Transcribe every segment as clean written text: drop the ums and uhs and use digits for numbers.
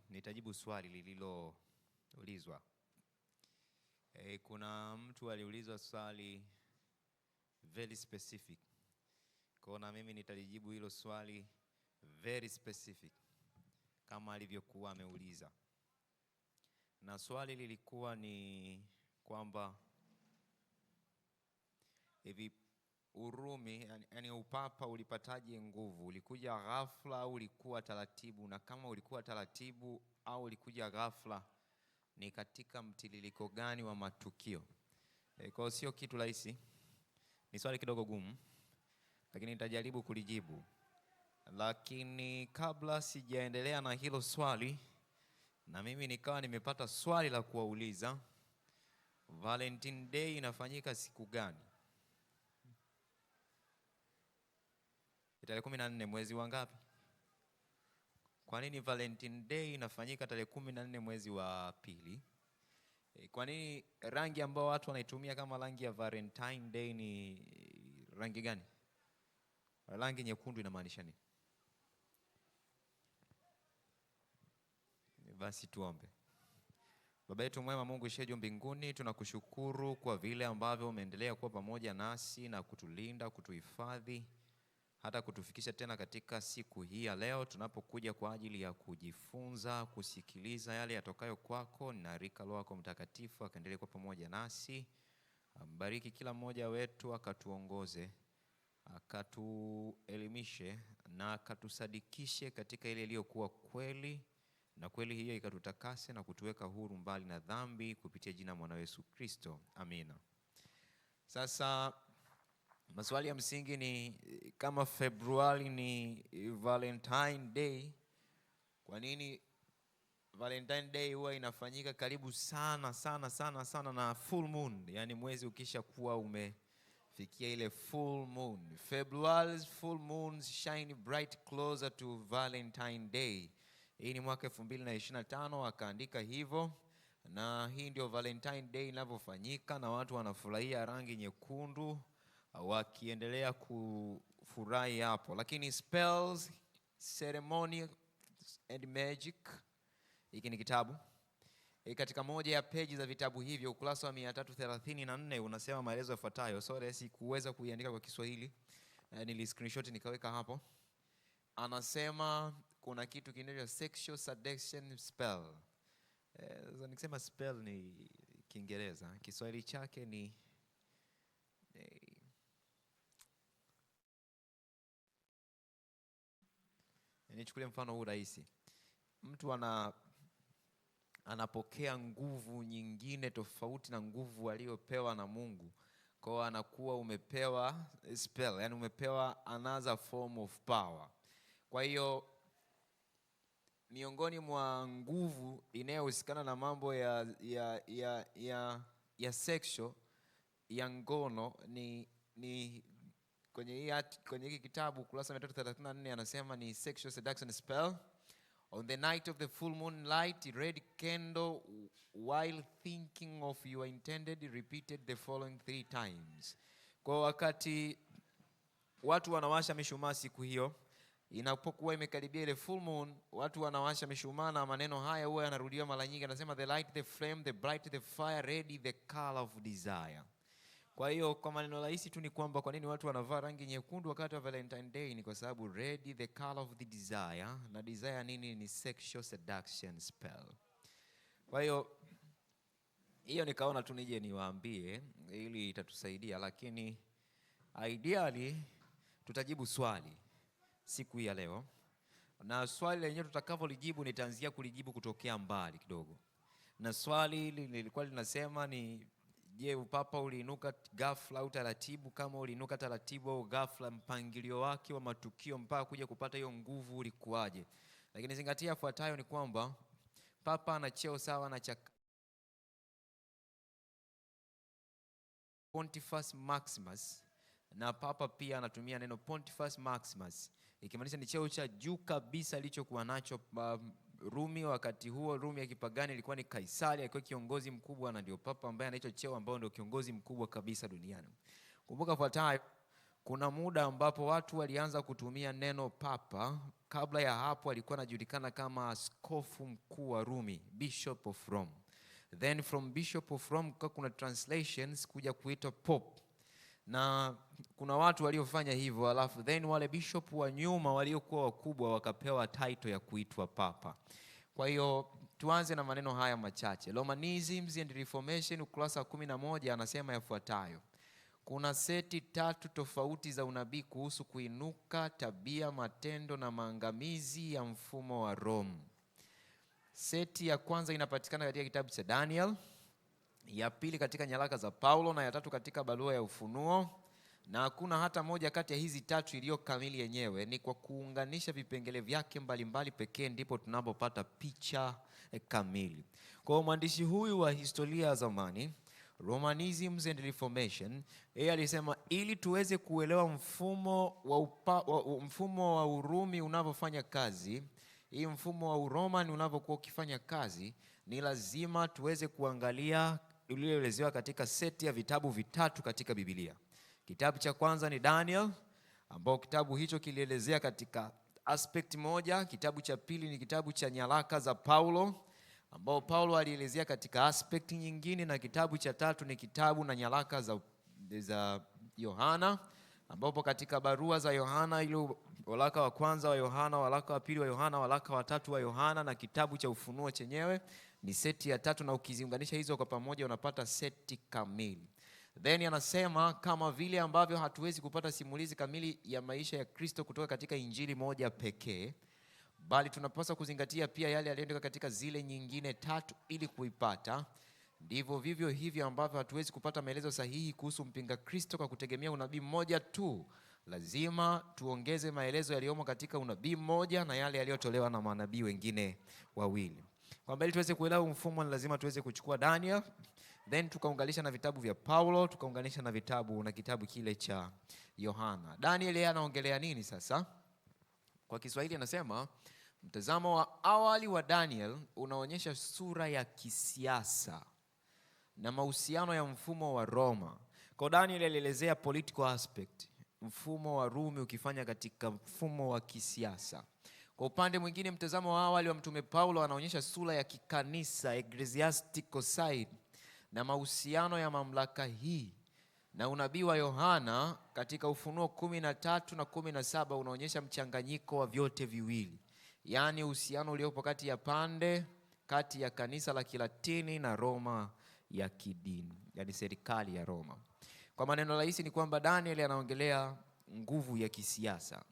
Nitajibu swali lililoulizwa. Kuna mtu aliulizwa swali very specific. Kwa mimi nitalijibu hilo swali very specific kama alivyokuwa ameuliza. Na swali lilikuwa ni kwamba hivi Urumi, yani upapa ulipataje nguvu? Ulikuja ghafla au ulikuwa taratibu? Na kama ulikuwa taratibu au ulikuja ghafla, ni katika mtiririko gani wa matukio? Kwa sio kitu rahisi. Ni swali kidogo gumu, lakini nitajaribu kulijibu. Lakini kabla sijaendelea na hilo swali, na mimi nikawa nimepata swali la kuwauliza, Valentine Day inafanyika siku gani? Tarehe 14 mwezi wa ngapi? Kwa nini Valentine Day inafanyika tarehe 14 mwezi wa pili? Kwa nini rangi ambayo watu wanaitumia kama rangi ya Valentine Day ni rangi gani? Rangi nyekundu inamaanisha nini? Basi tuombe. Baba yetu mwema, Mungu ishiye juu mbinguni, tunakushukuru kwa vile ambavyo umeendelea kuwa pamoja nasi na kutulinda, kutuhifadhi, hata kutufikisha tena katika siku hii ya leo tunapokuja kwa ajili ya kujifunza, kusikiliza yale yatokayo kwako. Na rika Roho yako Mtakatifu akaendelee kuwa pamoja nasi. Mbariki kila mmoja wetu, akatuongoze, akatuelimishe na akatusadikishe katika ile iliyokuwa kweli, na kweli hiyo ikatutakase na kutuweka huru mbali na dhambi kupitia jina mwana Yesu Kristo. Amina. Sasa maswali ya msingi ni kama Februari ni Valentine Day, kwa nini Valentine Day huwa inafanyika karibu sana na full moon? Yani mwezi ukisha kuwa umefikia ile full moon. February's full moons shine bright closer to Valentine Day. Hii ni mwaka 2025 akaandika hivyo, na hii ndio Valentine Day inavyofanyika, na watu wanafurahia rangi nyekundu wakiendelea kufurahi hapo. Lakini Spells, Ceremony and Magic, hiki ni kitabu. Katika moja ya peji za vitabu hivyo, ukurasa wa 334 unasema maelezo yafuatayo. Sorry, sikuweza kuiandika kwa Kiswahili, nili screenshot nikaweka hapo. Anasema kuna kitu kinaitwa sexual seduction spell. Nikisema spell ni Kiingereza, Kiswahili chake ni nichukulie mfano huu rahisi. Mtu anapokea nguvu nyingine tofauti na nguvu aliyopewa na Mungu. Kwa anakuwa umepewa spell, yani umepewa another form of power. Kwa hiyo miongoni mwa nguvu inayohusikana na mambo ya sexual, ya ngono ni kwenye hiki kitabu kurasa 334 anasema ni sexual seduction spell. On the night of the full moon light, red candle, while thinking of your intended, repeated the following 3 times. Kwa wakati watu wanawasha mishumaa siku hiyo, inapokuwa imekaribia ile full moon, watu wanawasha mishumaa na maneno haya huwa yanarudiwa mara nyingi. Anasema the light, the flame, the bright, the fire, red, the color of desire. Kwa hiyo kwa maneno rahisi tu ni kwamba kwa nini watu wanavaa rangi nyekundu wakati wa Valentine Day? Ni kwa sababu red, the color of the desire, na desire nini? Ni sexual seduction spell. Kwa hiyo nikaona tu nije niwaambie ili itatusaidia, lakini ideally tutajibu swali siku ya leo, na swali lenyewe tutakavyolijibu nitaanzia kulijibu kutokea mbali kidogo. Na swali lilikuwa linasema ni je, upapa uliinuka ghafla au taratibu? Kama uliinuka taratibu au ghafla, mpangilio wake wa matukio mpaka kuja kupata hiyo nguvu ulikuwaje? Lakini zingatia yafuatayo ni kwamba papa ana cheo sawa na cha Pontifex Maximus, na papa pia anatumia neno Pontifex Maximus, ikimaanisha ni cheo cha juu kabisa alichokuwa nacho Rumi wakati huo. Rumi ya kipagani ilikuwa ni Kaisari, alikuwa kiongozi mkubwa, na ndio papa ambaye anaitwa cheo ambao ndio kiongozi mkubwa kabisa duniani. Kumbuka fuatayo kuna muda ambapo watu walianza kutumia neno papa. Kabla ya hapo alikuwa anajulikana kama askofu mkuu wa Rumi, Bishop of Rome. Then from Bishop of Rome kuna translations kuja kuitwa Pope. Na kuna watu waliofanya hivyo, alafu then wale bishop wa nyuma waliokuwa wakubwa wakapewa title ya kuitwa papa. Kwa hiyo tuanze na maneno haya machache. Romanisms and Reformation, ukurasa 11, anasema yafuatayo: kuna seti 3 tofauti za unabii kuhusu kuinuka, tabia, matendo na maangamizi ya mfumo wa Rome. Seti ya kwanza inapatikana katika kitabu cha Daniel, ya pili katika nyaraka za Paulo, na ya tatu katika barua ya Ufunuo. Na hakuna hata moja kati ya hizi 3 iliyo kamili yenyewe. Ni kwa kuunganisha vipengele vyake mbalimbali pekee ndipo tunapopata picha kamili. Kwa mwandishi huyu wa historia ya zamani, Romanisms and Reformation, yeye alisema ili tuweze kuelewa mfumo wa Urumi unavyofanya kazi, hii mfumo wa Uromani unavyokuwa ukifanya kazi, ni lazima tuweze kuangalia ulioelezewa katika seti ya vitabu 3 katika Biblia. Kitabu cha kwanza ni Daniel, ambao kitabu hicho kilielezea katika aspect moja. Kitabu cha pili ni kitabu cha nyaraka za Paulo, ambao Paulo alielezea katika aspect nyingine, na kitabu cha tatu ni kitabu na nyaraka za Yohana, ambapo katika barua za Yohana, ile waraka wa kwanza wa Yohana, waraka wa pili wa Yohana, waraka wa tatu wa Yohana, na kitabu cha Ufunuo chenyewe ni seti ya 3, na ukiziunganisha hizo kwa pamoja unapata seti kamili. Then anasema kama vile ambavyo hatuwezi kupata simulizi kamili ya maisha ya Kristo kutoka katika injili moja pekee, bali tunapaswa kuzingatia pia yale yaliyoandikwa katika zile nyingine 3 ili kuipata, ndivyo vivyo hivyo ambavyo hatuwezi kupata maelezo sahihi kuhusu mpinga Kristo kwa kutegemea unabii mmoja tu. Lazima tuongeze maelezo yaliyomo katika unabii mmoja na yale yaliyotolewa na manabii wengine wawili. Kwa mbele tuweze kuelewa mfumo, ni lazima tuweze kuchukua Daniel, then tukaunganisha na vitabu vya Paulo, tukaunganisha na kitabu kile cha Yohana. Daniel yeye anaongelea nini sasa? Kwa Kiswahili anasema mtazamo wa awali wa Daniel unaonyesha sura ya kisiasa na mahusiano ya mfumo wa Roma. Kwa Daniel alielezea political aspect, mfumo wa Rumi ukifanya katika mfumo wa kisiasa. Kwa upande mwingine, mtazamo wa awali wa mtume Paulo anaonyesha sura ya kikanisa, ecclesiastical side, na mahusiano ya mamlaka hii. Na unabii wa Yohana katika Ufunuo 13 na 17 unaonyesha mchanganyiko wa vyote viwili, yaani uhusiano uliopo kati ya kanisa la Kilatini na Roma ya kidini, yaani serikali ya Roma. Kwa maneno rahisi ni kwamba Daniel anaongelea nguvu ya kisiasa.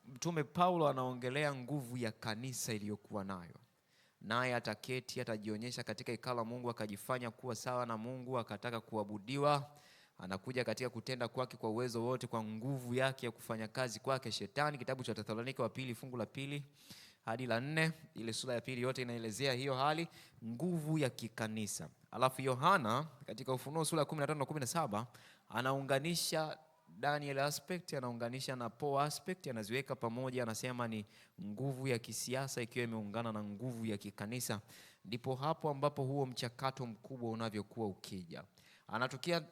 Mtume Paulo anaongelea nguvu ya kanisa iliyokuwa nayo. Naye ataketi, atajionyesha katika hekalu la Mungu, akajifanya kuwa sawa na Mungu, akataka kuabudiwa. Anakuja katika kutenda kwake kwa uwezo wote, kwa nguvu yake ya kufanya kazi kwake Shetani. Kitabu cha Thesalonika wa pili fungu la 2 hadi la 4, ile sura ya 2 yote inaelezea hiyo hali, nguvu ya kikanisa. Alafu Yohana katika Ufunuo sura ya 15 na 17 anaunganisha Daniel aspect, anaunganisha na Paul aspect, anaziweka pamoja, anasema ni nguvu ya kisiasa ikiwa imeungana na nguvu ya kikanisa. Ndipo hapo ambapo huo mchakato mkubwa unavyokuwa ukija.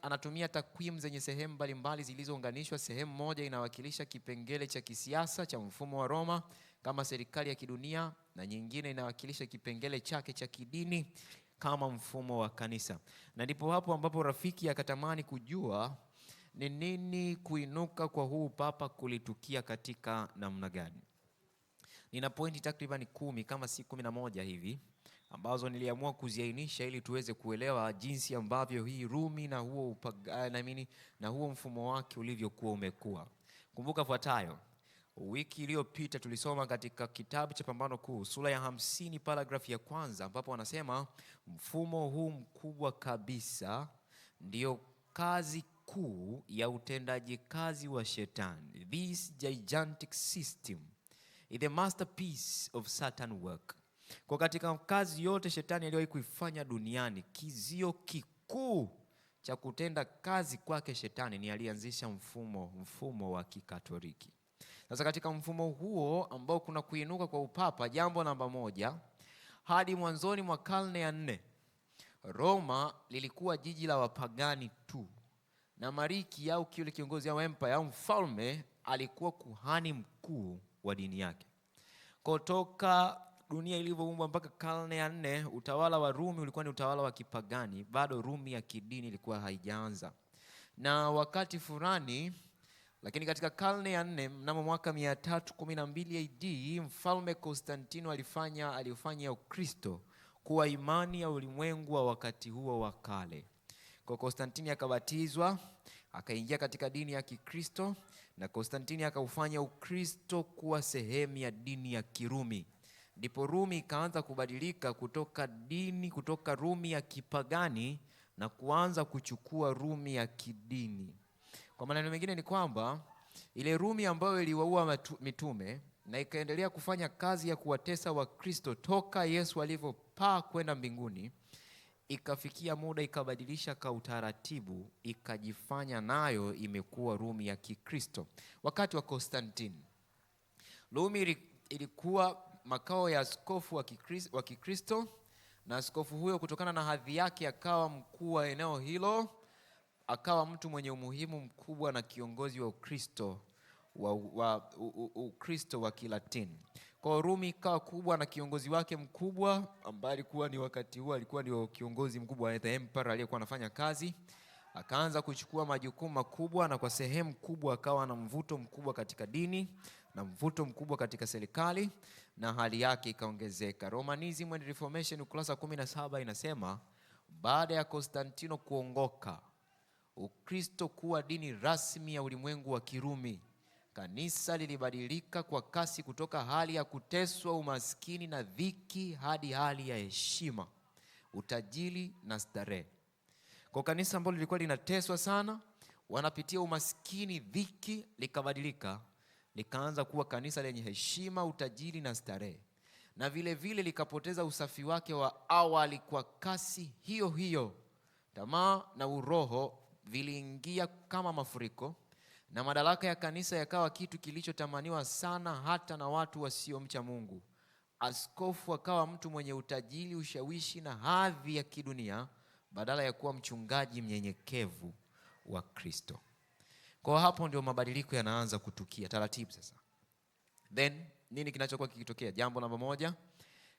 Anatumia takwimu zenye sehemu mbalimbali zilizounganishwa. Sehemu moja inawakilisha kipengele cha kisiasa cha mfumo wa Roma kama serikali ya kidunia, na nyingine inawakilisha kipengele chake cha kidini kama mfumo wa kanisa. Na ndipo hapo ambapo rafiki akatamani kujua ni nini kuinuka kwa huu papa kulitukia katika namna gani. Nina pointi takriban 10 kama si 11 hivi ambazo niliamua kuziainisha ili tuweze kuelewa jinsi ambavyo hii Rumi na huo mfumo wake ulivyokuwa umekuwa. Kumbuka fuatayo. Wiki iliyopita tulisoma katika kitabu cha Pambano Kuu sura ya 50 paragraph ya kwanza, ambapo wanasema mfumo huu mkubwa kabisa ndio kazi kuu ya utendaji kazi wa Shetani. This gigantic system is the masterpiece of Satan work. Kwa katika kazi yote Shetani aliyowahi kuifanya duniani, kizio kikuu cha kutenda kazi kwake Shetani ni alianzisha mfumo wa Kikatoliki. Sasa katika mfumo huo ambao kuna kuinuka kwa upapa, jambo namba moja, hadi mwanzoni mwa karne ya 4 Roma lilikuwa jiji la wapagani tu, na Mariki au kile kiongozi au empire au mfalme alikuwa kuhani mkuu wa dini yake. Kutoka dunia ilivyoumbwa mpaka karne ya 4, utawala wa Rumi ulikuwa ni utawala wa kipagani, bado Rumi ya kidini ilikuwa haijaanza. Na wakati fulani, lakini katika karne ya 4 mnamo mwaka 312 AD, mfalme Konstantino alifanya Ukristo kuwa imani ya ulimwengu wa wakati huo wa kale. Kwa Konstantini akabatizwa, akaingia katika dini ya Kikristo, na Konstantini akaufanya Ukristo kuwa sehemu ya dini ya Kirumi. Ndipo Rumi ikaanza kubadilika kutoka Rumi ya kipagani na kuanza kuchukua Rumi ya kidini. Kwa maneno mengine ni kwamba ile Rumi ambayo iliwaua mitume na ikaendelea kufanya kazi ya kuwatesa Wakristo toka Yesu alivyopaa kwenda mbinguni, ikafikia muda ikabadilisha kwa utaratibu, ikajifanya nayo imekuwa Rumi ya Kikristo. Wakati wa Konstantini, Rumi ilikuwa makao ya askofu wa Kikristo, na askofu huyo kutokana na hadhi yake akawa mkuu wa eneo hilo, akawa mtu mwenye umuhimu mkubwa na kiongozi wa Ukristo Ukristo wa Kilatini. Kwa Rumi ikawa kubwa na kiongozi wake mkubwa ambaye alikuwa ni wakati huo alikuwa ndio kiongozi mkubwa wa the emperor aliyekuwa anafanya kazi. Akaanza kuchukua majukumu makubwa, na kwa sehemu kubwa akawa na mvuto mkubwa katika dini na mvuto mkubwa katika serikali, na hali yake ikaongezeka. Romanism and Reformation ukurasa 17 inasema baada ya Konstantino kuongoka, Ukristo kuwa dini rasmi ya ulimwengu wa Kirumi, kanisa lilibadilika kwa kasi kutoka hali ya kuteswa, umaskini na dhiki hadi hali ya heshima, utajiri na starehe. Kwa kanisa ambalo lilikuwa linateswa sana, wanapitia umaskini, dhiki, likabadilika, likaanza kuwa kanisa lenye heshima, utajiri na starehe. Na vile vile likapoteza usafi wake wa awali kwa kasi hiyo hiyo. Tamaa na uroho viliingia kama mafuriko, na madaraka ya kanisa yakawa kitu kilichotamaniwa sana hata na watu wasiomcha Mungu. Askofu akawa mtu mwenye utajiri, ushawishi na hadhi ya kidunia badala ya kuwa mchungaji mnyenyekevu wa Kristo. Kwa hapo ndio mabadiliko yanaanza kutukia taratibu sasa. Then nini kinachokuwa kikitokea? Jambo namba moja,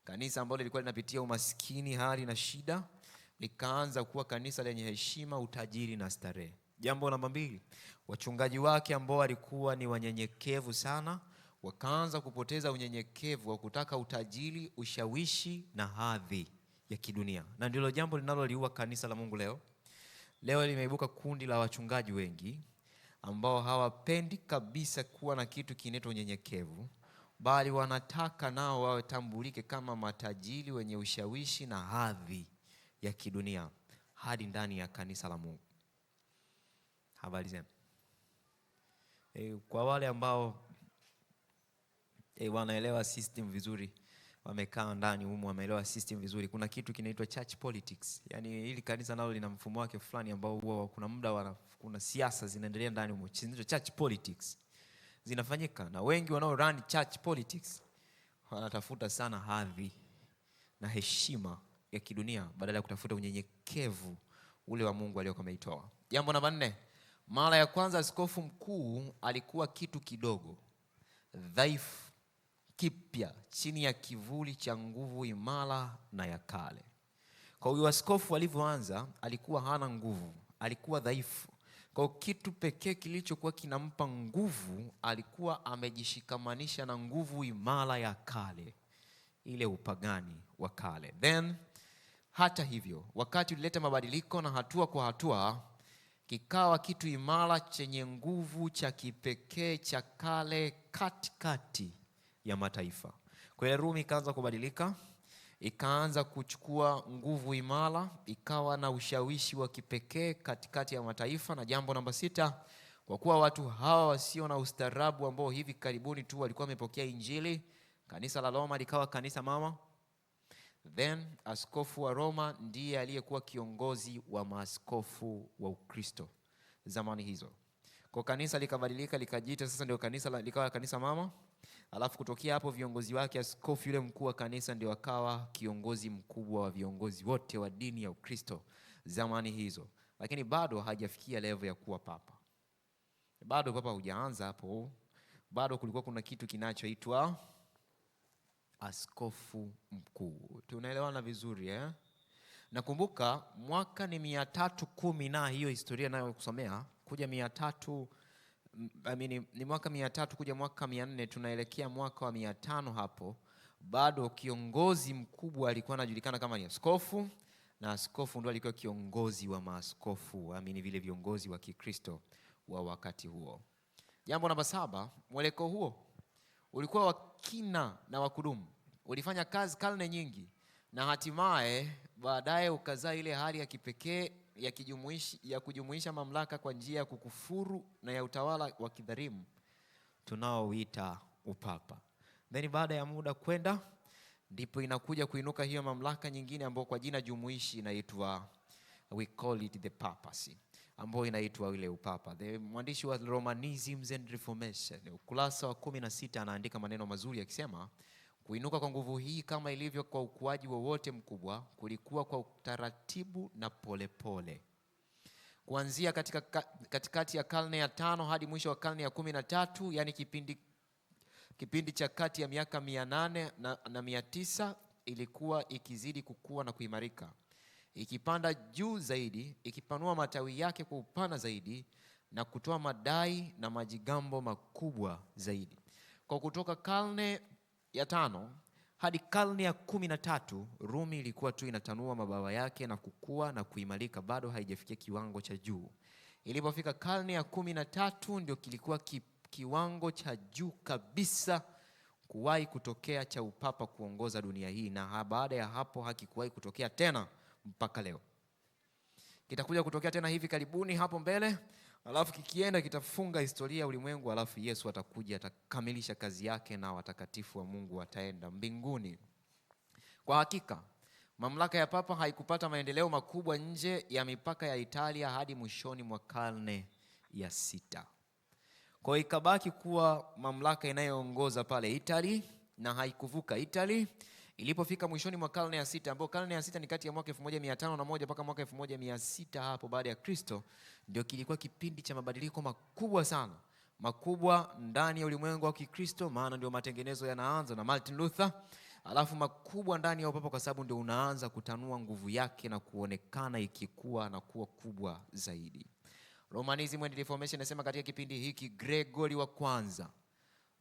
kanisa ambalo lilikuwa linapitia umaskini, hali na shida, likaanza kuwa kanisa lenye heshima, utajiri na starehe. Jambo namba 2, wachungaji wake ambao walikuwa ni wanyenyekevu sana, wakaanza kupoteza unyenyekevu wa kutaka utajiri, ushawishi na hadhi ya kidunia. Na ndilo jambo linaloliua kanisa la Mungu leo. Leo limeibuka kundi la wachungaji wengi ambao hawapendi kabisa kuwa na kitu kinaitwa unyenyekevu, bali wanataka nao wawe tambulike kama matajiri wenye ushawishi na hadhi ya kidunia hadi ndani ya kanisa la Mungu. Habari zenu. Kwa wale ambao wanaelewa system vizuri, wamekaa ndani humu, wameelewa system vizuri, kuna kitu kinaitwa church politics. Yaani hili kanisa nalo lina mfumo wake fulani ambao huwa kuna muda kuna siasa zinaendelea ndani humu. Church politics zinafanyika, na wengi wanao run church politics wanatafuta sana hadhi na heshima ya kidunia badala ya kutafuta unyenyekevu ule wa Mungu aliyokuwa ameitoa. Jambo namba 4, mara ya kwanza askofu mkuu alikuwa kitu kidogo, dhaifu, kipya, chini ya kivuli cha nguvu imara na ya kale. Kwa hiyo askofu alivyoanza alikuwa hana nguvu, alikuwa dhaifu. Kwa kitu pekee kilichokuwa kinampa nguvu, alikuwa amejishikamanisha na nguvu imara ya kale, ile upagani wa kale. Then hata hivyo, wakati ulileta mabadiliko na hatua kwa hatua, kikawa kitu imara chenye nguvu cha kipekee cha kale katikati ya mataifa. Kwa hiyo Rumi ikaanza kubadilika, ikaanza kuchukua nguvu imara, ikawa na ushawishi wa kipekee katikati ya mataifa. Na jambo namba 6, kwa kuwa watu hawa wasio na ustaarabu ambao hivi karibuni tu walikuwa wamepokea Injili, kanisa la Roma likawa kanisa mama. Then askofu wa Roma ndiye aliyekuwa kiongozi wa maaskofu wa Ukristo zamani hizo. Kwa kanisa likabadilika, likajiita sasa ndio kanisa, likawa kanisa mama. Alafu kutokea hapo viongozi wake, askofu yule mkuu wa kanisa ndio akawa kiongozi mkubwa wa viongozi wote wa dini ya Ukristo zamani hizo. lakini bado hajafikia level ya kuwa papa. Bado papa hujaanza hapo. Bado kulikuwa kuna kitu kinachoitwa askofu mkuu. Tunaelewana vizuri eh? Nakumbuka mwaka ni 310 na hiyo historia nayo kusomea kuja 300 ni mwaka 300 kuja mwaka 400, tunaelekea mwaka wa 500 hapo. Bado kiongozi mkubwa alikuwa anajulikana kama ni askofu, na askofu ndo alikuwa kiongozi wa maaskofu, vile viongozi wa Kikristo wa wakati huo. Jambo namba 7, mweleko huo ulikuwa wa kina na wa kudumu. Ulifanya kazi karne nyingi na hatimaye baadaye ukazaa ile hali ya kipekee ya kujumuisha mamlaka kwa njia ya kukufuru na ya utawala wa kidhalimu tunaoita upapa. Then baada ya muda kwenda ndipo inakuja kuinuka hiyo mamlaka nyingine ambayo kwa jina jumuishi inaitwa, we call it the papacy, ambayo inaitwa ile upapa. The mwandishi wa Romanisms and Reformation ukurasa wa 16 anaandika maneno mazuri akisema, kuinuka kwa nguvu hii kama ilivyo kwa ukuaji wowote mkubwa kulikuwa kwa utaratibu na polepole. Kuanzia katikati ya karne ya 5 hadi mwisho wa karne ya 13, yani kipindi cha kati ya miaka 800 na 900, ilikuwa ikizidi kukua na kuimarika, ikipanda juu zaidi, ikipanua matawi yake kwa upana zaidi na kutoa madai na majigambo makubwa zaidi. Kwa kutoka karne ya 5 hadi karne ya 13, Rumi ilikuwa tu inatanua mabawa yake na kukua na kuimarika, bado haijafikia kiwango cha juu. Ilipofika karne ya 13 ndio kilikuwa kiwango cha juu kabisa kuwahi kutokea cha upapa kuongoza dunia hii, na baada ya hapo hakikuwahi kutokea tena mpaka leo. Kitakuja kutokea tena hivi karibuni hapo mbele, alafu kikienda kitafunga historia ya ulimwengu, alafu Yesu atakuja atakamilisha kazi yake na watakatifu wa Mungu wataenda mbinguni. Kwa hakika mamlaka ya papa haikupata maendeleo makubwa nje ya mipaka ya Italia hadi mwishoni mwa karne ya 6. Kwa ikabaki kuwa mamlaka inayoongoza pale Italy na haikuvuka Italy. Ilipofika mwishoni mwa karne ya 6, ambapo karne ya 6 ni kati ya mwaka 1501 mpaka mwaka 1600 hapo baada ya Kristo, ndio kilikuwa kipindi cha mabadiliko makubwa sana, makubwa ndani ya ulimwengu wa Kikristo, maana ndio matengenezo yanaanza na Martin Luther, alafu makubwa ndani ya upapa kwa sababu ndio unaanza kutanua nguvu yake na kuonekana ikikua na kuwa kubwa zaidi. Romanism and Reformation inasema katika kipindi hiki Gregory wa kwanza,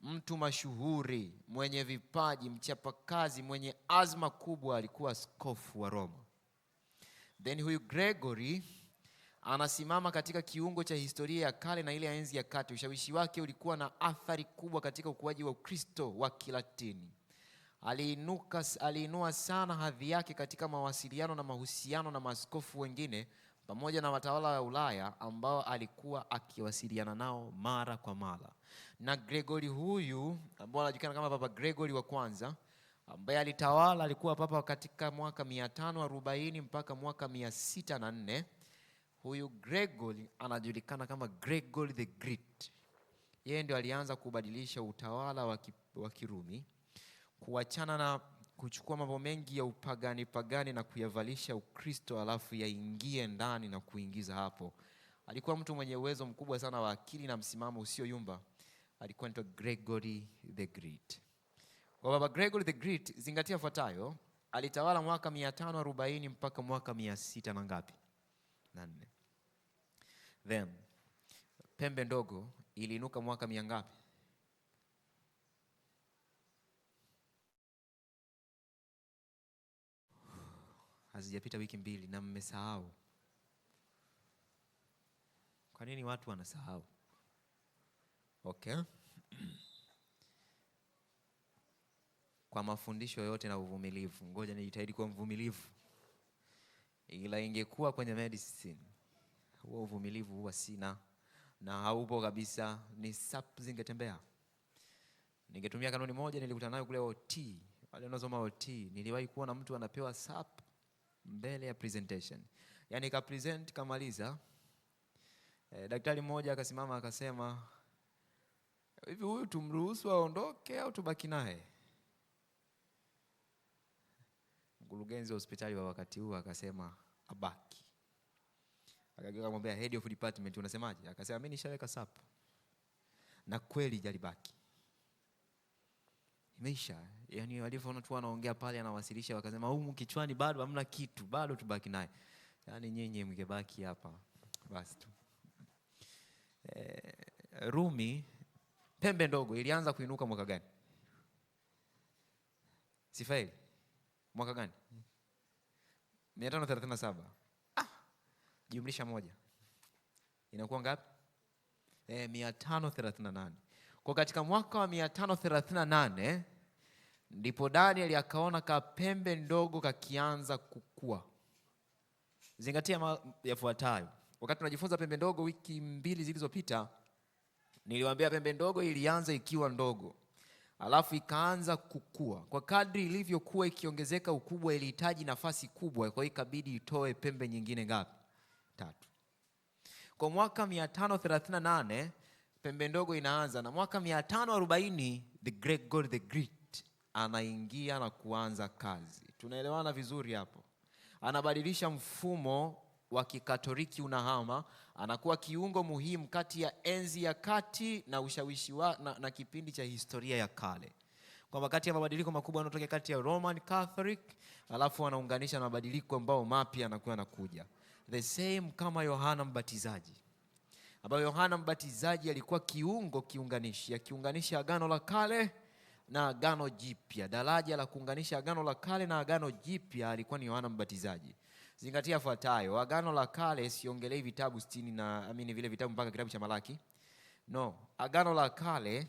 mtu mashuhuri, mwenye vipaji, mchapakazi, mwenye azma kubwa, alikuwa askofu wa Roma. Then huyu Gregory anasimama katika kiungo cha historia ya kale na ile ya enzi ya kati. Ushawishi wake ulikuwa na athari kubwa katika ukuaji wa Ukristo wa Kilatini. Aliinua sana hadhi yake katika mawasiliano na mahusiano na maaskofu wengine pamoja na watawala wa Ulaya ambao alikuwa akiwasiliana nao mara kwa mara. Na Gregory huyu ambao anajulikana kama Papa Gregory wa kwanza, ambaye alitawala, alikuwa papa katika mwaka 540 mpaka mwaka 604. Huyu Gregory anajulikana kama Gregory the Great. Yeye ndio alianza kubadilisha utawala wa Kirumi, kuachana na kuchukua mambo mengi ya pagani na kuyavalisha Ukristo, alafu yaingie ndani na kuingiza hapo. Alikuwa mtu mwenye uwezo mkubwa sana wa akili na msimamo usioyumba. Alikuwa anaitwa Gregory the Great. Kwa Baba Gregory the Great, zingatia fuatayo: alitawala mwaka 540 mpaka mwaka 600 na ngapi? 4. Then pembe ndogo iliinuka mwaka 100 ngapi? Hazijapita wiki 2 na mmesahau. Kwa nini watu wanasahau? Okay. Kwa mafundisho yote na uvumilivu, ngoja nijitahidi kuwa mvumilivu. Ila ingekuwa kwenye medicine, huo uvumilivu huwa sina na haupo kabisa, ni sap zingetembea. Ningetumia kanuni moja nilikutana nayo kule OT. Wale wanasoma OT, niliwahi kuona mtu anapewa sap mbele ya presentation. Yaani ka present kamaliza, daktari mmoja akasimama akasema, hivi huyu tumruhusu aondoke au tubaki naye? Mkurugenzi wa hospitali wa wakati huo akasema abaki. Akageuka akamwambia head of department, unasemaje? Akasema mimi nishaweka SAP. Na kweli jalibaki. Imeisha. Yani walivyoona tu wanaongea pale anawasilisha, wakasema humu kichwani bado hamna kitu, bado tubaki naye. Yani nyinyi mngebaki hapa basi tu. Rumi pembe ndogo ilianza kuinuka mwaka gani? Sifaili. Mwaka gani? 537. Jumlisha 1 inakuwa ngapi? 538. Kwa katika mwaka wa 538 ndipo Daniel akaona kapembe ndogo kakianza kukua. Zingatia yafuatayo. Wakati tunajifunza pembe ndogo wiki 2 zilizopita, niliwaambia pembe ndogo ilianza ikiwa ndogo, alafu ikaanza kukua. Kwa kadri ilivyokuwa ikiongezeka ukubwa, ilihitaji nafasi kubwa, kwa hiyo ikabidi itoe pembe nyingine ngapi? 3. Kwa mwaka 538 pembe ndogo inaanza, na mwaka 540 the Great God the Great anaingia na kuanza kazi. Tunaelewana vizuri hapo? Anabadilisha mfumo wa Kikatoliki unahama, anakuwa kiungo muhimu kati ya enzi ya kati na ushawishi na kipindi cha historia ya kale. Kwa wakati ya mabadiliko makubwa yanatokea kati ya Roman Catholic, alafu wanaunganisha na mabadiliko ambao mapya yanakuwa yanakuja. The same kama Yohana Mbatizaji. Ambapo Yohana Mbatizaji alikuwa kiungo kiunganishi, akiunganisha agano la kale na agano jipya. Daraja la kuunganisha agano la kale na agano jipya alikuwa ni Yohana Mbatizaji. Zingatia yafuatayo. Agano la kale siongelei vitabu 60 na vile vitabu mpaka kitabu cha Malaki. No, agano la kale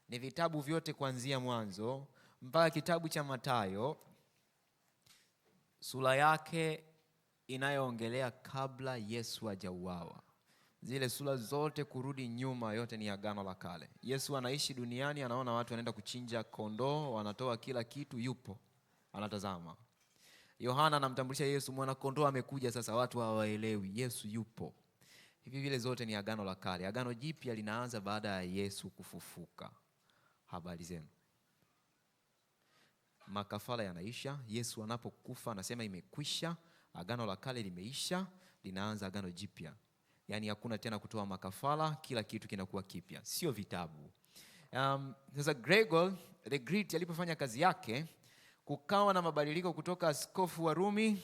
ni vitabu vyote kuanzia Mwanzo mpaka kitabu cha Mathayo, sura yake inayoongelea kabla Yesu hajauawa. Zile sura zote kurudi nyuma yote ni agano la kale. Yesu anaishi duniani, anaona watu wanaenda kuchinja kondoo, wanatoa kila kitu, yupo anatazama. Yohana anamtambulisha Yesu, mwana kondoo amekuja, sasa watu hawaelewi, Yesu yupo. Hivi vile zote ni agano la kale. Agano jipya linaanza baada ya Yesu kufufuka. Habari zenu. Makafara yanaisha, Yesu anapokufa anasema imekwisha, agano la kale limeisha, linaanza agano jipya. Yani hakuna tena kutoa makafara, kila kitu kinakuwa kipya, sio vitabu. Sasa Gregor the Great alipofanya kazi yake, kukawa na mabadiliko kutoka askofu wa Rumi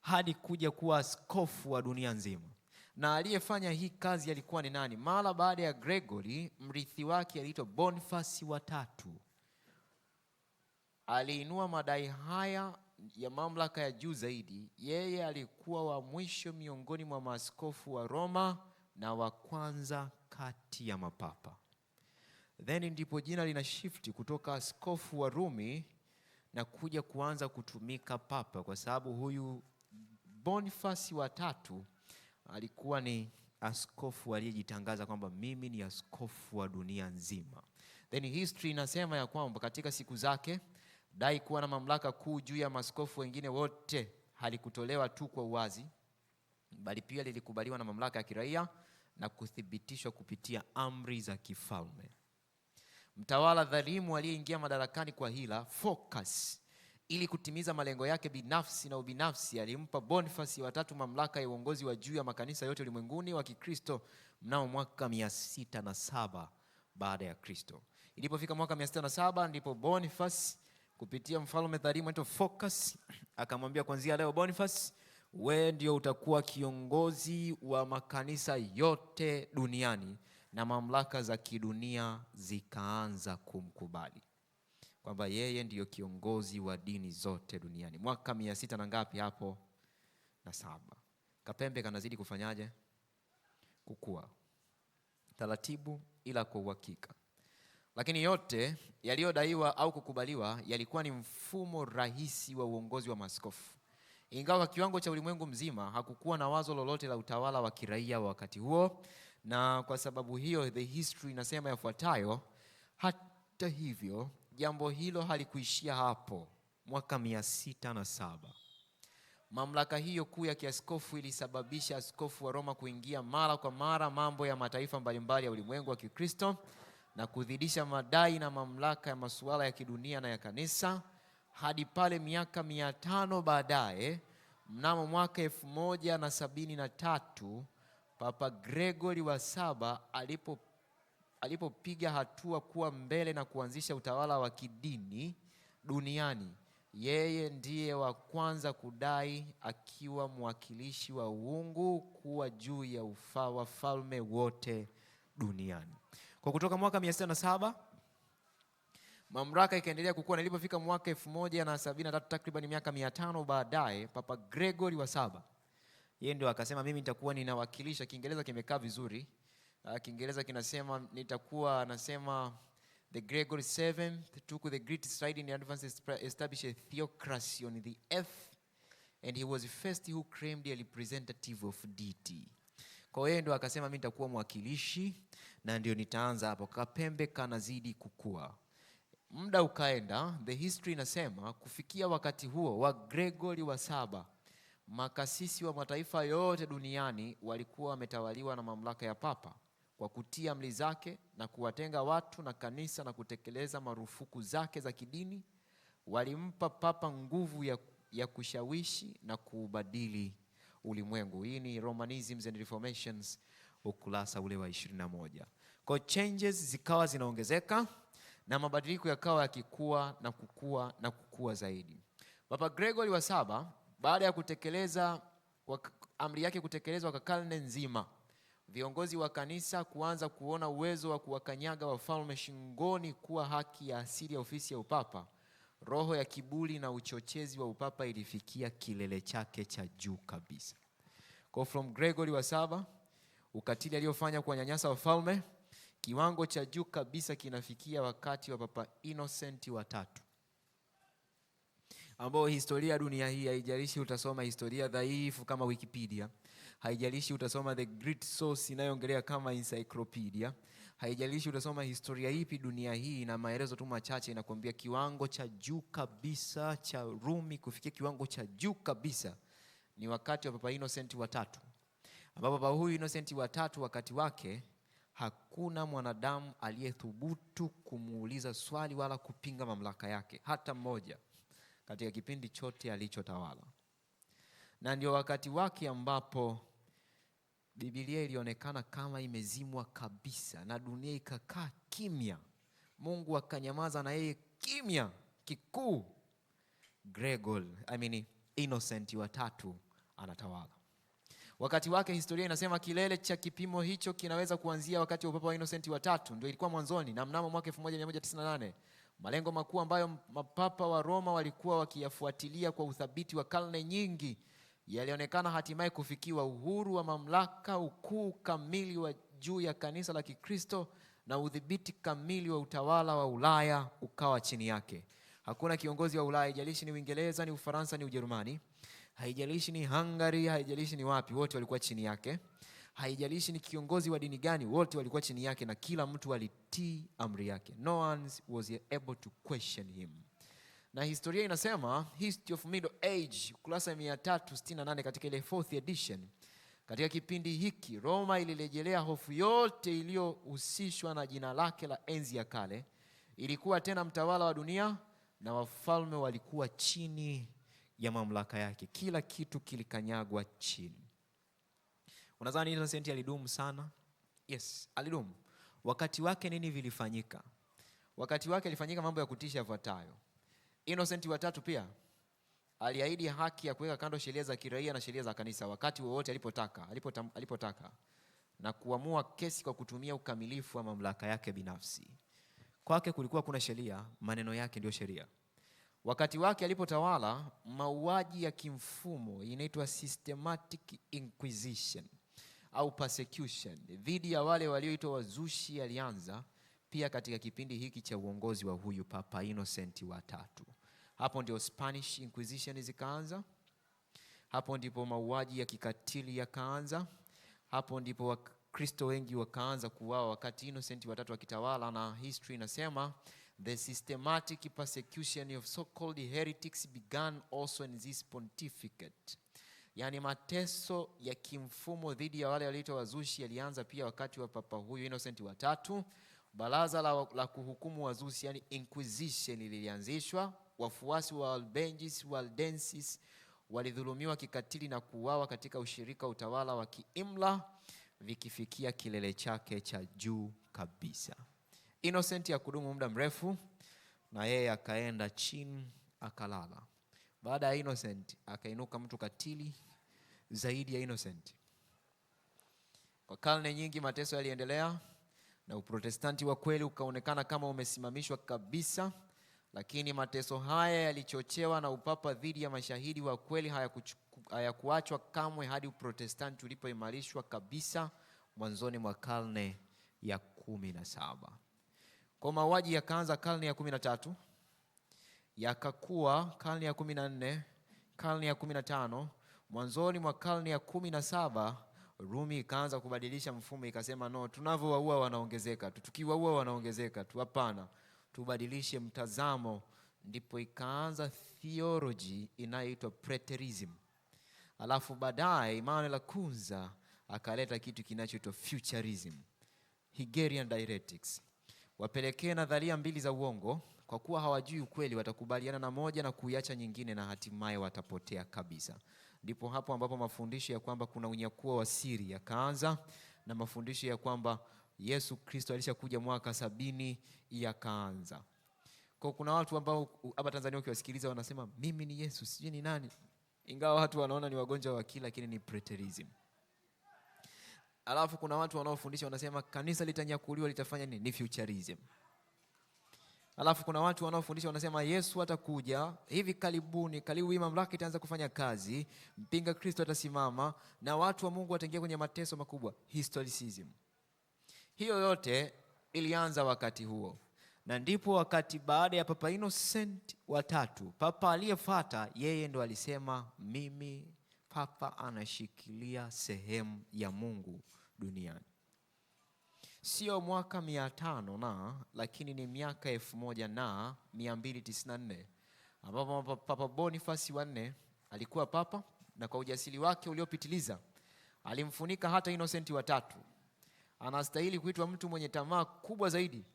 hadi kuja kuwa askofu wa dunia nzima. Na aliyefanya hii kazi alikuwa ni nani? Mara baada ya Gregory, mrithi wake aliitwa Boniface wa 3. Aliinua madai haya ya mamlaka ya juu zaidi. Yeye alikuwa wa mwisho miongoni mwa maaskofu wa Roma na wa kwanza kati ya mapapa. Then ndipo jina lina shift kutoka askofu wa Rumi na kuja kuanza kutumika papa, kwa sababu huyu Boniface wa 3 alikuwa ni askofu aliyejitangaza kwamba mimi ni askofu wa dunia nzima. Then history inasema ya kwamba katika siku zake dai kuwa na mamlaka kuu juu ya maaskofu wengine wote halikutolewa tu kwa uwazi, bali pia lilikubaliwa na mamlaka ya kiraia na kuthibitishwa kupitia amri za kifalme. Mtawala dhalimu aliyeingia madarakani kwa hila, focus, ili kutimiza malengo yake binafsi na ubinafsi, alimpa Boniface wa 3 mamlaka ya uongozi wa juu ya makanisa yote ulimwenguni wa Kikristo mnamo mwaka 607 baada ya Kristo. Ilipofika mwaka 607 ndipo Boniface kupitia mfalme dhalimu anaitwa Focus akamwambia, kuanzia leo Boniface, wewe ndio utakuwa kiongozi wa makanisa yote duniani, na mamlaka za kidunia zikaanza kumkubali kwamba yeye ndiyo kiongozi wa dini zote duniani. Mwaka 600 na ngapi hapo? Na 7. Kapembe kanazidi kufanyaje? Kukua taratibu ila kwa uhakika. Lakini yote yaliyodaiwa au kukubaliwa yalikuwa ni mfumo rahisi wa uongozi wa maaskofu. Ingawa kiwango cha ulimwengu mzima hakukuwa na wazo lolote la utawala wa kiraia wa wakati huo, na kwa sababu hiyo the history inasema yafuatayo. Hata hivyo, jambo hilo halikuishia hapo. Mwaka 607 mamlaka hiyo kuu ya kiaskofu ilisababisha askofu wa Roma kuingia mara kwa mara mambo ya mataifa mbalimbali ya ulimwengu wa Kikristo na kuzidisha madai na mamlaka ya masuala ya kidunia na ya kanisa, hadi pale miaka 500 baadaye mnamo mwaka 1073 Papa Gregory wa 7 alipopiga hatua kuwa mbele na kuanzisha utawala wa kidini duniani. Yeye ndiye wa kwanza kudai akiwa mwakilishi wa uungu kuwa juu ya wafalme wote duniani. Kwa kutoka mwaka 607 mamlaka ikaendelea kukua, na ilipofika mwaka 1073 takriban miaka 500 baadaye, Papa Gregory wa 7 yeye ndio akasema mimi nitakuwa ninawakilisha. Kiingereza kimekaa vizuri. Kiingereza kinasema nitakuwa anasema the Gregory VII took the great stride in the advance establish a theocracy on the earth, and he was the first who claimed a representative of deity. Kwa hiyo ndio akasema mimi nitakuwa mwakilishi na ndio nitaanza hapo. Kapembe kanazidi kukua. Muda ukaenda, the history inasema kufikia wakati huo wa Gregory wa 7 makasisi wa mataifa yote duniani walikuwa wametawaliwa na mamlaka ya papa kwa kutia amri zake na kuwatenga watu na kanisa na kutekeleza marufuku zake za kidini. Walimpa papa nguvu ya kushawishi na kuubadili ulimwengu. Hii ni Romanisms and Reformations, ukurasa ule wa 21. Kwa changes zikawa zinaongezeka na mabadiliko yakawa yakikua na kukua na kukua zaidi. Papa Gregory wa 7 baada ya kutekeleza amri yake kutekelezwa kwa karne nzima, viongozi wa kanisa kuanza kuona uwezo wa kuwakanyaga wafalme shingoni kuwa haki ya asili ya ofisi ya upapa. Roho ya kiburi na uchochezi wa upapa ilifikia kilele chake cha juu kabisa. Kwa from Gregory wa 7, ukatili aliyofanya kuwanyanyasa wafalme, kiwango cha juu kabisa kinafikia wakati wa Papa Innocent wa 3, ambao historia ya dunia hii, haijalishi utasoma historia dhaifu kama Wikipedia, haijalishi utasoma the great source inayoongelea kama encyclopedia, haijalishi utasoma historia ipi dunia hii, na maelezo tu machache inakwambia kiwango cha juu kabisa cha Rumi kufikia kiwango cha juu kabisa ni wakati wa Papa Innocent wa 3, ambapo Papa huyu Innocent wa 3 wakati wake hakuna mwanadamu aliyethubutu kumuuliza swali wala kupinga mamlaka yake hata mmoja katika kipindi chote alichotawala. Na ndio wakati wake ambapo Biblia ilionekana kama imezimwa kabisa na dunia ikakaa kimya. Mungu akanyamaza na yeye kimya kikuu. Innocent wa 3 anatawala. Wakati wake historia inasema kilele cha kipimo hicho kinaweza kuanzia wakati wa upapa wa Innocent wa 3, ndio ilikuwa mwanzoni, na mnamo mwaka 1198 malengo makuu ambayo mapapa wa Roma walikuwa wakiyafuatilia kwa uthabiti wa karne nyingi yalionekana hatimaye kufikiwa: uhuru wa mamlaka, ukuu kamili wa juu ya kanisa la Kikristo na udhibiti kamili wa utawala wa Ulaya ukawa chini yake. Hakuna kiongozi wa Ulaya, haijalishi ni Uingereza, ni Ufaransa, ni Ujerumani, haijalishi ni Hungary, haijalishi ni wapi, wote walikuwa chini yake. Haijalishi ni kiongozi wa dini gani, wote walikuwa chini yake na kila mtu alitii amri yake. No one was able to question him. Na historia inasema, History of Middle Age, kurasa 368 katika ile 4th edition, katika kipindi hiki Roma ilirejelea hofu yote iliyohusishwa na jina lake la enzi ya kale. Ilikuwa tena mtawala wa dunia na wafalme walikuwa chini ya mamlaka yake. Kila kitu kilikanyagwa chini. Unadhani Innocent alidumu sana? Yes, alidumu. Wakati wake nini vilifanyika? Wakati wake alifanyika mambo ya kutisha yafuatayo. Innocent wa 3 pia aliahidi haki ya kuweka kando sheria za kiraia na sheria za kanisa wakati wowote alipotaka na kuamua kesi kwa kutumia ukamilifu wa mamlaka yake binafsi. Kwake kulikuwa kuna sheria, maneno yake ndio sheria. Wakati wake alipotawala, mauaji ya kimfumo inaitwa systematic inquisition au persecution dhidi ya wale walioitwa wazushi yalianza pia katika kipindi hiki cha uongozi wa huyu Papa Innocent wa 3. Hapo ndio Spanish Inquisition zikaanza. Hapo ndipo mauaji ya kikatili yakaanza. Hapo ndipo Wakristo wengi wakaanza kuuawa wakati Innocent wa 3 akitawala, na history inasema the systematic persecution of so-called heretics began also in this pontificate. Yani mateso ya kimfumo dhidi ya wale walioitwa wazushi yalianza pia wakati wa Papa huyu Innocent wa 3. Baraza la kuhukumu wazushi, yani Inquisition, lilianzishwa. Wafuasi wa Albengis, Waldensis walidhulumiwa kikatili na kuuawa katika ushirika utawala wa kiimla, vikifikia kilele chake cha juu kabisa. Innocent ya kudumu muda mrefu, na yeye akaenda chini akalala. Baada ya Innocent akainuka mtu katili zaidi ya Innocent. Kwa karne nyingi mateso yaliendelea na Uprotestanti wa kweli ukaonekana kama umesimamishwa kabisa, lakini mateso haya yalichochewa na upapa dhidi ya mashahidi wa kweli hayakuachwa kamwe hadi Uprotestanti ulipoimarishwa kabisa mwanzoni mwa karne ya 17. Kwa mauaji yakaanza karne ya 13, yakakua karne ya 14, karne ya 15, mwanzoni mwa karne ya 17 Rumi ikaanza kubadilisha mfumo, ikasema no, tunavyowaua wanaongezeka tu, tukiwaua wanaongezeka tu, hapana, tubadilishe mtazamo. Ndipo ikaanza theology inayoitwa preterism. Alafu baadaye Immanuel Kunza akaleta kitu kinachoitwa futurism, Hegelian dialectics. Wapelekee nadharia mbili za uongo, kwa kuwa hawajui ukweli watakubaliana na moja na kuiacha nyingine, na hatimaye watapotea kabisa. Ndipo hapo ambapo mafundisho ya kwamba kuna unyakuo wa siri yakaanza, na mafundisho ya kwamba Yesu Kristo alishakuja mwaka 70 yakaanza. Kwa kuna watu ambao hapa Tanzania ukiwasikiliza wanasema mimi ni Yesu, sijui ni nani, ingawa watu wanaona ni wagonjwa wa akili, lakini ni preterism. Alafu kuna watu wanaofundisha wanasema kanisa litanyakuliwa, litafanya nini? Ni futurism. Alafu kuna watu wanaofundisha wanasema Yesu atakuja hivi karibuni, karibu hii mamlaka itaanza kufanya kazi, mpinga Kristo atasimama na watu wa Mungu wataingia kwenye mateso makubwa, historicism. Hiyo yote ilianza wakati huo, na ndipo wakati baada ya Papa Innocent wa 3, papa aliyefuata, yeye ndo alisema mimi papa anashikilia sehemu ya Mungu duniani. Sio mwaka 500 na, lakini ni miaka 1294 ambapo Papa Boniface wa 4 alikuwa papa, na kwa ujasiri wake uliopitiliza alimfunika hata Innocent wa 3. Anastahili kuitwa mtu mwenye tamaa kubwa zaidi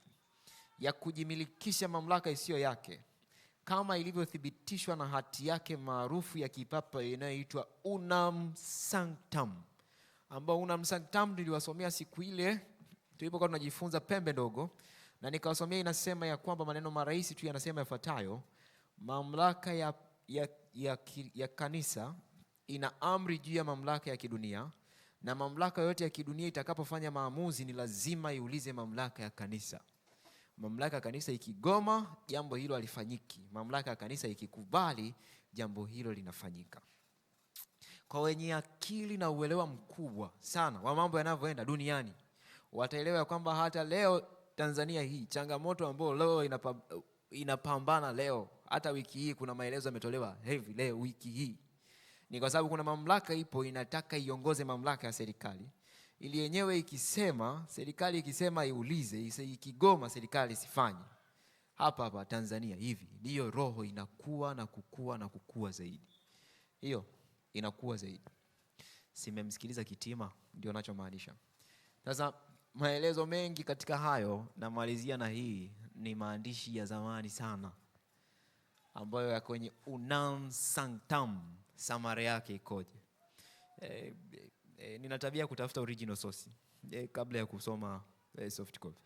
ya kujimilikisha mamlaka isiyo yake, kama ilivyothibitishwa na hati yake maarufu ya kipapa inayoitwa Unam Sanctam, ambao Unam Sanctam niliwasomea siku ile tulipokuwa tunajifunza pembe ndogo, na nikawasomea. Inasema ya kwamba maneno marahisi tu yanasema yafuatayo: mamlaka ya kanisa ina amri juu ya mamlaka ya kidunia, na mamlaka yote ya kidunia itakapofanya maamuzi ni lazima iulize mamlaka ya kanisa. Mamlaka ya kanisa ikigoma, jambo hilo halifanyiki. Mamlaka ya kanisa ikikubali, jambo hilo linafanyika. Kwa wenye akili na uelewa mkubwa sana wa mambo yanavyoenda duniani, wataelewa ya kwamba hata leo Tanzania hii, changamoto ambayo leo inapambana leo, hata wiki hii kuna maelezo yametolewa hivi leo wiki hii, ni kwa sababu kuna mamlaka ipo inataka iongoze mamlaka ya serikali, ili yenyewe ikisema, serikali ikisema iulize, ikigoma serikali isifanye. Hapa Tanzania hivi ndiyo roho inakuwa na kukua na kukua zaidi. Hiyo inakuwa zaidi. Simemsikiliza Kitima, ndio nachomaanisha. Sasa maelezo mengi katika hayo, na malizia na hii ni maandishi ya zamani sana ambayo ya kwenye Unam Sanctam, samare yake ikoje. Nina tabia kutafuta original source kabla ya kusoma soft copy.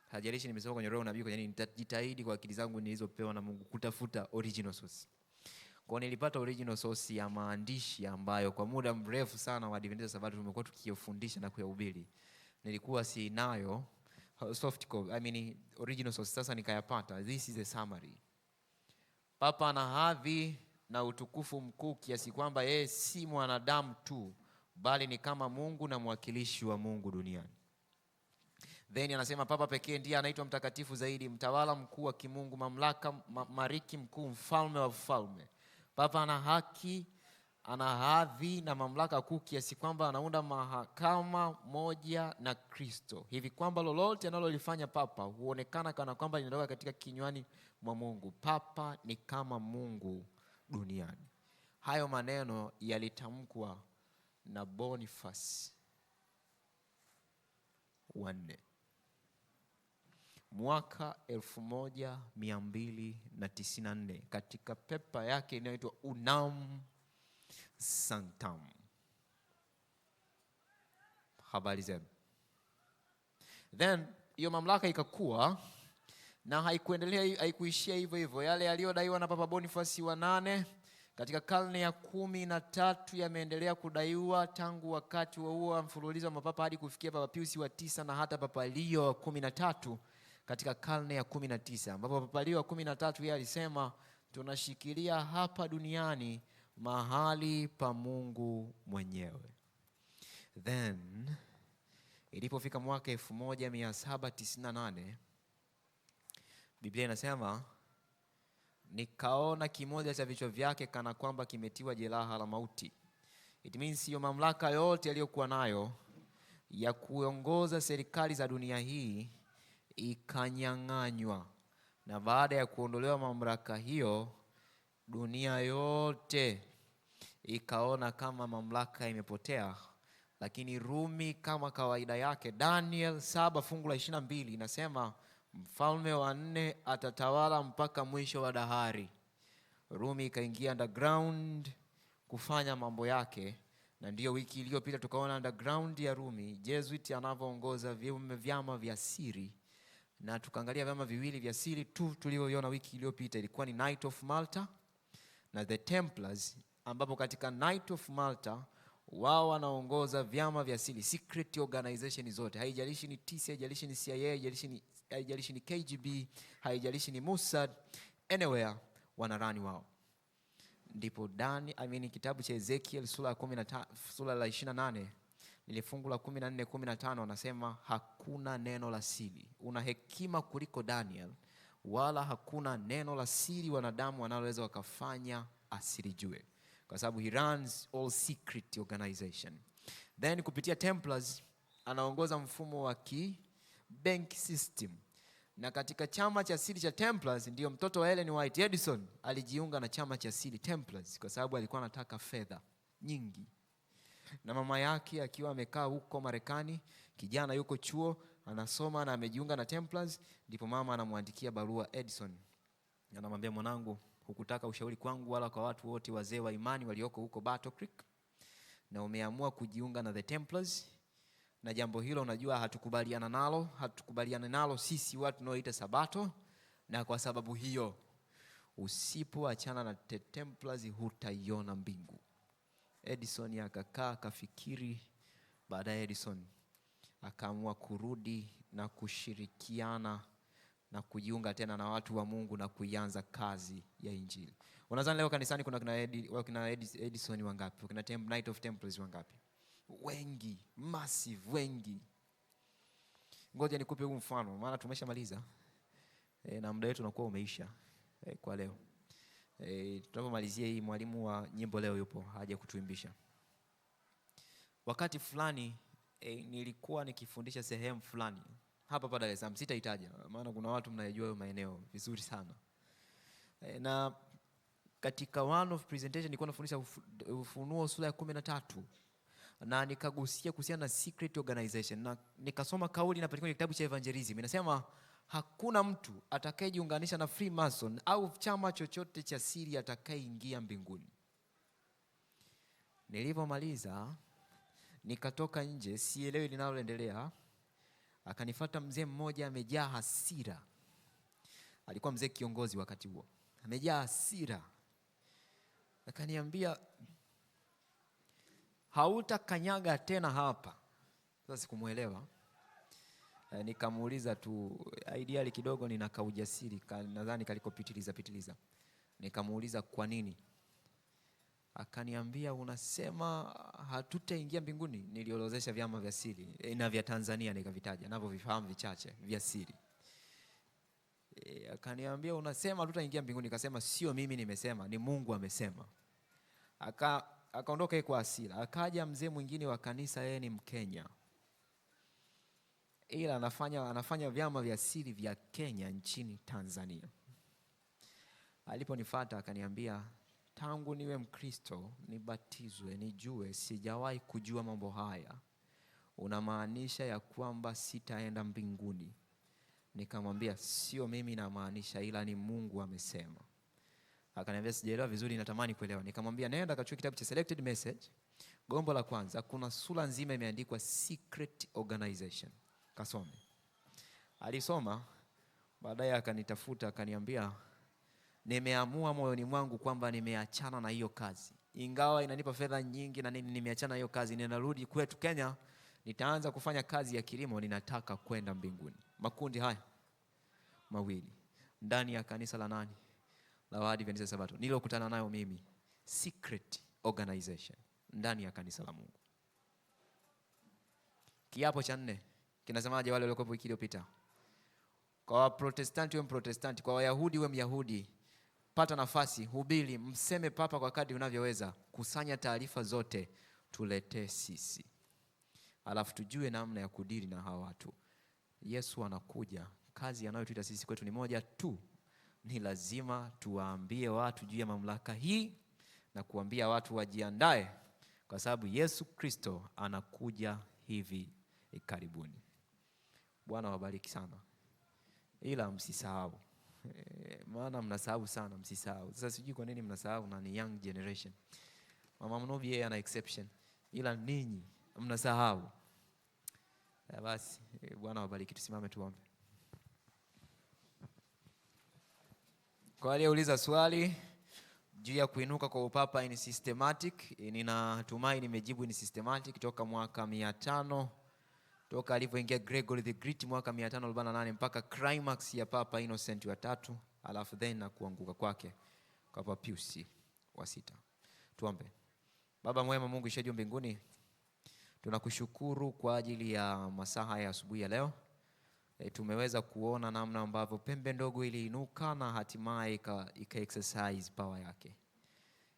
Hajalishi nimesoma kwenye roho nabii, yani nitajitahidi kwa akili zangu nilizopewa na Mungu kutafuta original source. Kwa nilipata original source ya maandishi ambayo kwa muda mrefu sana wa Adventist Sabato tumekuwa tukiyafundisha na kuyahubiri. Nilikuwa sinayo soft copy, original source. Sasa nikayapata. This is a summary. Papa ana hadhi na utukufu mkuu kiasi kwamba yeye si mwanadamu tu, bali ni kama Mungu na mwakilishi wa Mungu duniani. Then anasema papa pekee ndiye anaitwa mtakatifu zaidi, mtawala mkuu wa kimungu, mamlaka mariki mkuu, mfalme wa falme. Papa ana haki, ana hadhi na mamlaka kuu kiasi kwamba anaunda mahakama moja na Kristo, hivi kwamba lolote analolifanya papa huonekana kana kwamba linatoka katika kinywani mwa Mungu. Papa ni kama Mungu duniani. Hayo maneno yalitamkwa na Boniface wa 4 mwaka 1294 katika pepa yake inayoitwa Unam sanctum. Habari zenu. Then hiyo mamlaka ikakua na haikuishia hivyo hivyo. Yale yaliyodaiwa na Papa Boniface wa 8 katika karne ya 13 yameendelea kudaiwa tangu wakati huo mfululizo wa mapapa hadi kufikia Papa Pius wa 9 na hata Papa Leo wa 13 katika karne ya 19, ambapo Papa Leo wa 13 yeye alisema tunashikilia hapa duniani mahali pa Mungu mwenyewe. Then ilipofika mwaka 1798 Biblia inasema nikaona kimoja cha vichwa vyake kana kwamba kimetiwa jeraha la mauti. It means hiyo mamlaka yote aliyokuwa nayo ya kuongoza serikali za dunia hii ikanyang'anywa, na baada ya kuondolewa mamlaka hiyo, dunia yote ikaona kama mamlaka imepotea. Lakini Rumi kama kawaida yake, Daniel 7 fungu la 22 inasema mfalme wa 4 atatawala mpaka mwisho wa dahari. Rumi ikaingia underground kufanya mambo yake, na ndio wiki iliyopita tukaona underground ya Rumi Jesuit anavyoongoza vyama vya siri, na tukaangalia vyama viwili vya siri tu tulivyoona wiki iliyopita. Ilikuwa ni Knights of Malta na the Templars, ambapo katika Knights of Malta wao wanaongoza vyama vya siri, secret organization zote. Haijalishi ni TC, haijalishi ni CIA, haijalishi ni KGB, haijalishi ni Mossad, anywhere wanarani wao. Ndipo kitabu cha Ezekiel sura la 28 ile fungu la 14-15 anasema hakuna neno la siri. Una hekima kuliko Daniel, wala hakuna neno la siri wanadamu wanaloweza wakafanya asilijue, kwa sababu he runs all secret organization. Then kupitia Templars anaongoza mfumo wa bank system, na katika chama cha siri cha Templars ndio mtoto wa Ellen White Edison alijiunga na chama cha siri Templars kwa sababu alikuwa anataka fedha nyingi. Na mama yake akiwa amekaa huko Marekani, kijana yuko chuo anasoma na amejiunga na Templars, ndipo mama anamwandikia barua Edison. Anamwambia, mwanangu, hukutaka ushauri kwangu wala kwa watu wote wazee wa imani walioko huko Battle Creek, na umeamua kujiunga na the Templars, na jambo hilo unajua hatukubaliana nalo sisi watu tunaoita Sabato, na kwa sababu hiyo usipoachana na the Templars hutaiona mbingu. Edison akakaa akafikiri. Baadaye Edison akaamua kurudi na kushirikiana na kujiunga tena na watu wa Mungu na kuianza kazi ya Injili. Unadhani leo kanisani kuna kina Edison wangapi? Kuna Knight of Templars wangapi? Wengi, massive, wengi. Ngoja nikupe huu mfano maana tumeshamaliza. Na muda wetu unakuwa umeisha kwa leo. Tunapomalizia hii, mwalimu wa nyimbo leo yupo, haja kutuimbisha. Wakati fulani nilikuwa nikifundisha sehemu fulani hapa Dar es Salaam, sitaitaja maana kuna watu mnayejua hayo maeneo vizuri sana. Na katika one of presentation nilikuwa nafundisha Ufunuo sura ya 13, na nikagusia kuhusiana na secret organization, na nikasoma kauli na kwenye kitabu cha Evangelism inasema hakuna mtu atakayejiunganisha na Freemason au chama chochote cha siri atakayeingia mbinguni. Nilipomaliza nikatoka nje, sielewi linaloendelea. Akanifuata mzee mmoja amejaa hasira. Alikuwa mzee kiongozi wakati huo, amejaa hasira. Akaniambia, hautakanyaga tena hapa. Sasa sikumuelewa. Nikamuuliza tu, ideali kidogo nina kaujasiri, nadhani kalikopitiliza. Nikamuuliza kwa nini? Akaniambia, unasema hatutaingia mbinguni? Niliorozesha vyama vya siri na vya Tanzania nikavitaja, navyo vifahamu vichache vya siri. Akaniambia, unasema hatutaingia mbinguni? Nikasema sio mimi nimesema, ni Mungu amesema. Akaondoka kwa hasira. Akaja mzee mwingine wa kanisa, yeye ni Mkenya, ila anafanya vyama vya siri vya Kenya nchini Tanzania. Aliponifuata akaniambia, tangu niwe Mkristo, nibatizwe, nijue, sijawahi kujua mambo haya. Unamaanisha ya kwamba sitaenda mbinguni? Nikamwambia sio mimi namaanisha, ila ni Mungu amesema. Akaniambia sijaelewa vizuri, natamani kuelewa. Nikamwambia nenda kachukua kitabu cha Selected Message, gombo la kwanza, kuna sura nzima imeandikwa Secret Organization. Kasome. Alisoma, baadaye akanitafuta akaniambia nimeamua moyoni mwangu kwamba nimeachana na hiyo kazi. Ingawa inanipa fedha nyingi na nini, nimeachana na hiyo kazi, ninarudi kwetu Kenya, nitaanza kufanya kazi ya kilimo, ninataka kwenda mbinguni. Makundi haya mawili ndani ya kanisa la nani? La Waadventista Sabato. Nilokutana nayo mimi, Secret Organization ndani ya kanisa la Mungu. Kiapo cha 4 kinasemaje wale waliokuwa wiki iliyopita? Kwa Protestanti we Protestanti, kwa Wayahudi we Myahudi, pata nafasi, hubiri, mseme papa kwa kadri unavyoweza, kusanya taarifa zote, tuletee sisi. Alafu tujue namna ya kudili na hawa watu. Yesu anakuja, kazi anayotuita sisi kwetu ni moja tu. Ni lazima tuwaambie watu juu ya mamlaka hii na kuambia watu wajiandae, kwa sababu Yesu Kristo anakuja hivi karibuni. Bwana wabariki sana. Ila msisahau. Maana mnasahau sana, msisahau. Sasa sijui kwa nini mnasahau, na ni young generation. Mama Mnobi yeye ana exception. Ila ninyi mnasahau. Basi Bwana wabariki, tusimame tuombe. Kwa aliyeuliza swali juu ya kuinuka kwa upapa ni systematic, ninatumai nimejibu ni systematic toka mwaka 500, toka alipoingia Gregory the Great mwaka 548 mpaka climax ya Papa Innocent wa 3, alafu then na kuanguka kwake kwa Papa Pius wa 6. Tuombe. Baba mwema, Mungu ishiye juu mbinguni, tunakushukuru kwa ajili ya masaa ya asubuhi ya leo. Tumeweza kuona namna ambavyo pembe ndogo iliinuka na hatimaye ika exercise power yake.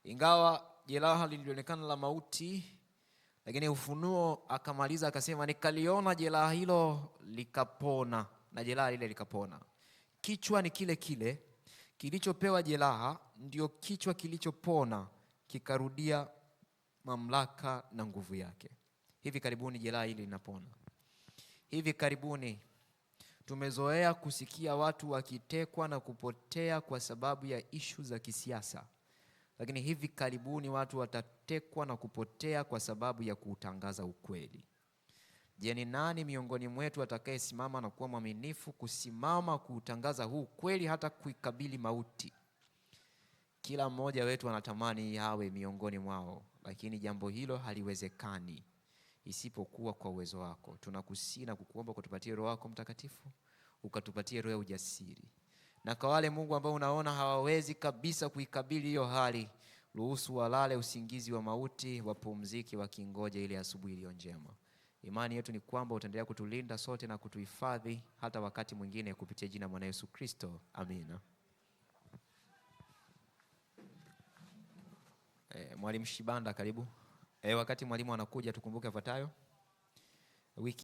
Ingawa jeraha lilionekana la mauti, lakini Ufunuo akamaliza akasema nikaliona jeraha hilo likapona, na jeraha lile likapona. Kichwa ni kile kile kilichopewa jeraha, ndio kichwa kilichopona kikarudia mamlaka na nguvu yake. Hivi karibuni jeraha hili linapona. Hivi karibuni tumezoea kusikia watu wakitekwa na kupotea kwa sababu ya ishu za kisiasa. Lakini hivi karibuni watu watatekwa na kupotea kwa sababu ya kuutangaza ukweli. Je, ni nani miongoni mwetu atakayesimama na kuwa mwaminifu kusimama kuutangaza huu ukweli hata kuikabili mauti? Kila mmoja wetu anatamani yawe miongoni mwao, lakini jambo hilo haliwezekani isipokuwa kwa uwezo wako. Tunakusihi na kukuomba kutupatie Roho wako Mtakatifu, ukatupatie roho ya ujasiri. Na kwa wale Mungu ambao unaona hawawezi kabisa kuikabili hiyo hali, ruhusu walale usingizi wa mauti, wapumzike wakingoja ile asubuhi iliyo njema. Imani yetu ni kwamba utaendelea kutulinda sote na kutuhifadhi hata wakati mwingine, kupitia jina la Yesu Kristo. Amina. Mwalimu Shibanda karibu. Wakati mwalimu anakuja tukumbuke yafuatayo. Wiki